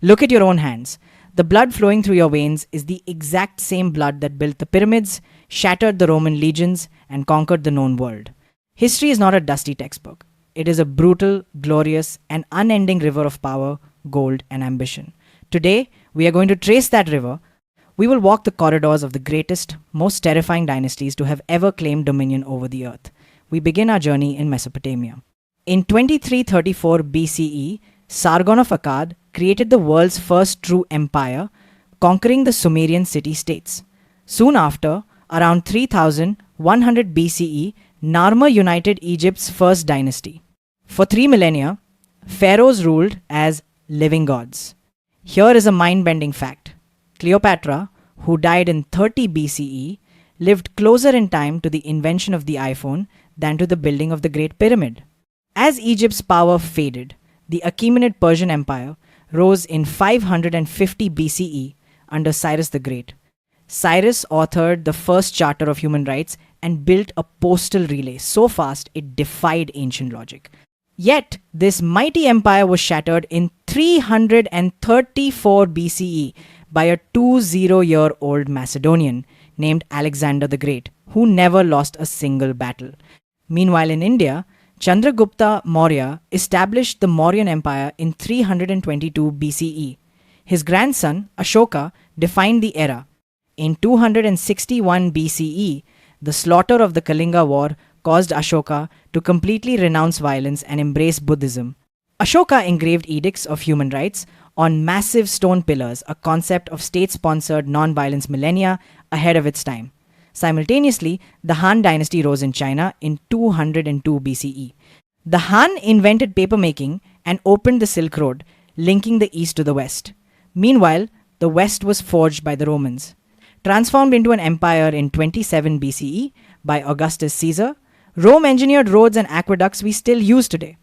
Look at your own hands. The blood flowing through your veins is the exact same blood that built the pyramids, shattered the Roman legions, and conquered the known world. History is not a dusty textbook. It is a brutal, glorious, and unending river of power, gold, and ambition. Today, we are going to trace that river. We will walk the corridors of the greatest, most terrifying dynasties to have ever claimed dominion over the earth. We begin our journey in Mesopotamia. In 2334 BCE, Sargon of Akkad created the world's first true empire, conquering the Sumerian city-states. Soon after, around 3100 BCE, Narmer united Egypt's first dynasty. For 3 millennia, pharaohs ruled as living gods. Here is a mind-bending fact. Cleopatra, who died in 30 BCE, lived closer in time to the invention of the iPhone than to the building of the Great Pyramid. As Egypt's power faded, the Achaemenid Persian Empire rose in 550 BCE under Cyrus the Great. Cyrus authored the first Charter of Human Rights and built a postal relay so fast it defied ancient logic. Yet, this mighty empire was shattered in 334 BCE by a 20-year-old Macedonian named Alexander the Great, who never lost a single battle. Meanwhile, in India, Chandragupta Maurya established the Mauryan Empire in 322 BCE. His grandson, Ashoka, defined the era. In 261 BCE, the slaughter of the Kalinga War caused Ashoka to completely renounce violence and embrace Buddhism. Ashoka engraved edicts of human rights on massive stone pillars, a concept of state-sponsored non-violence millennia ahead of its time. Simultaneously, the Han Dynasty rose in China in 202 BCE. The Han invented papermaking and opened the Silk Road, linking the east to the west. Meanwhile, the west was forged by the Romans. Transformed into an empire in 27 BCE by Augustus Caesar, Rome engineered roads and aqueducts we still use today.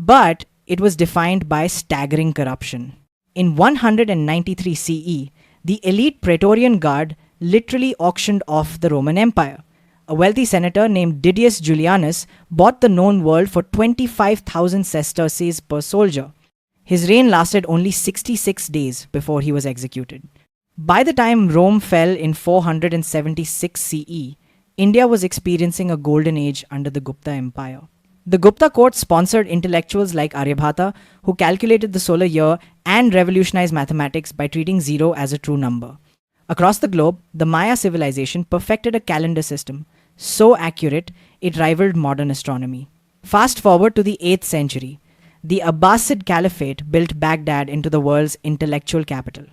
But it was defined by staggering corruption. In 193 CE, the elite Praetorian Guard literally auctioned off the Roman Empire. A wealthy senator named Didius Julianus bought the known world for 25,000 sesterces per soldier. His reign lasted only 66 days before he was executed. By the time Rome fell in 476 CE, India was experiencing a golden age under the Gupta Empire. The Gupta court sponsored intellectuals like Aryabhata, who calculated the solar year and revolutionized mathematics by treating zero as a true number. Across the globe, the Maya civilization perfected a calendar system so accurate it rivaled modern astronomy. Fast forward to the 8th century, the Abbasid Caliphate built Baghdad into the world's intellectual capital.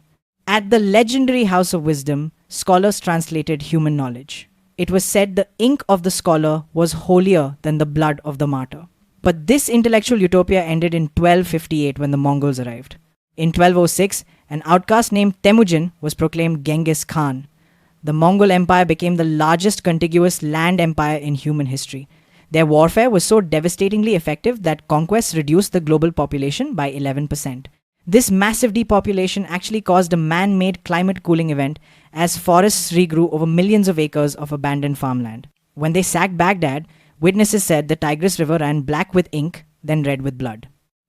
At the legendary House of Wisdom, scholars translated human knowledge. It was said the ink of the scholar was holier than the blood of the martyr. But this intellectual utopia ended in 1258 when the Mongols arrived. In 1206, an outcast named Temujin was proclaimed Genghis Khan. The Mongol Empire became the largest contiguous land empire in human history. Their warfare was so devastatingly effective that conquests reduced the global population by 11%. This massive depopulation actually caused a man-made climate cooling event as forests regrew over millions of acres of abandoned farmland. When they sacked Baghdad, witnesses said the Tigris River ran black with ink, then red with blood.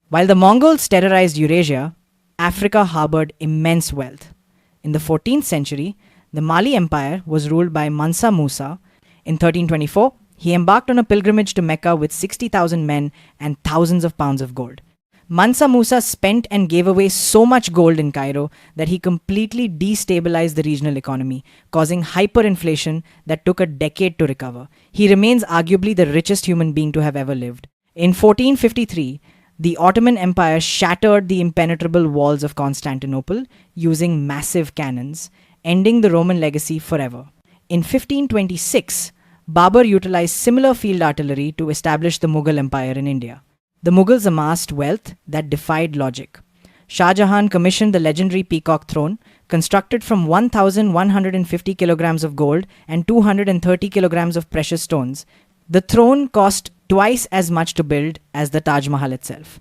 While the Mongols terrorized Eurasia, Africa harbored immense wealth. In the 14th century, the Mali Empire was ruled by Mansa Musa. In 1324, he embarked on a pilgrimage to Mecca with 60,000 men and thousands of pounds of gold. Mansa Musa spent and gave away so much gold in Cairo that he completely destabilized the regional economy, causing hyperinflation that took a decade to recover. He remains arguably the richest human being to have ever lived. In 1453, the Ottoman Empire shattered the impenetrable walls of Constantinople using massive cannons, ending the Roman legacy forever. In 1526, Babur utilized similar field artillery to establish the Mughal Empire in India. The Mughals amassed wealth that defied logic. Shah Jahan commissioned the legendary Peacock Throne, constructed from 1,150 kilograms of gold and 230 kilograms of precious stones. The throne cost twice as much to build as the Taj Mahal itself.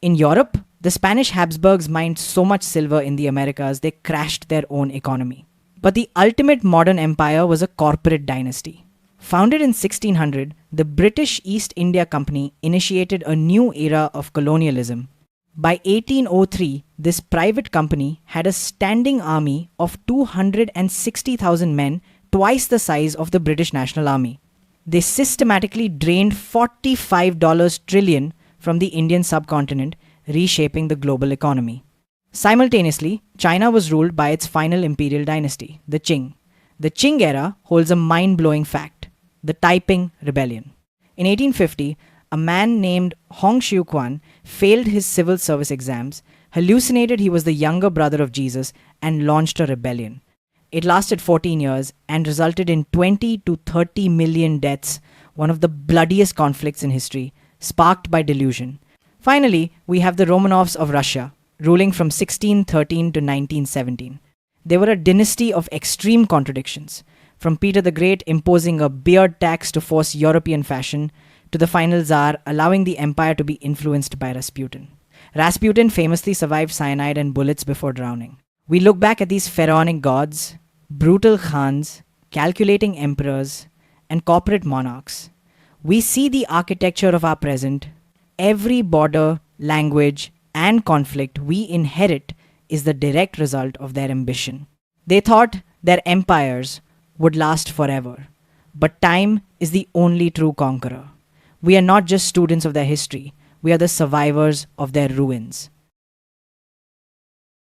In Europe, the Spanish Habsburgs mined so much silver in the Americas they crashed their own economy. But the ultimate modern empire was a corporate dynasty. Founded in 1600, the British East India Company initiated a new era of colonialism. By 1803, this private company had a standing army of 260,000 men, twice the size of the British National Army. They systematically drained $45 trillion from the Indian subcontinent, reshaping the global economy. Simultaneously, China was ruled by its final imperial dynasty, the Qing. The Qing era holds a mind-blowing fact: the Taiping Rebellion. In 1850, a man named Hong Xiuquan failed his civil service exams, hallucinated he was the younger brother of Jesus, and launched a rebellion. It lasted 14 years and resulted in 20 to 30 million deaths, one of the bloodiest conflicts in history, sparked by delusion. Finally, we have the Romanovs of Russia, ruling from 1613 to 1917. They were a dynasty of extreme contradictions, from Peter the Great imposing a beard tax to force European fashion, to the final Tsar allowing the empire to be influenced by Rasputin. Rasputin famously survived cyanide and bullets before drowning. We look back at these pharaonic gods, brutal khans, calculating emperors, and corporate monarchs. We see the architecture of our present. Every border, language, and conflict we inherit is the direct result of their ambition. They thought their empires would last forever, but time is the only true conqueror. We are not just students of their history, we are the survivors of their ruins.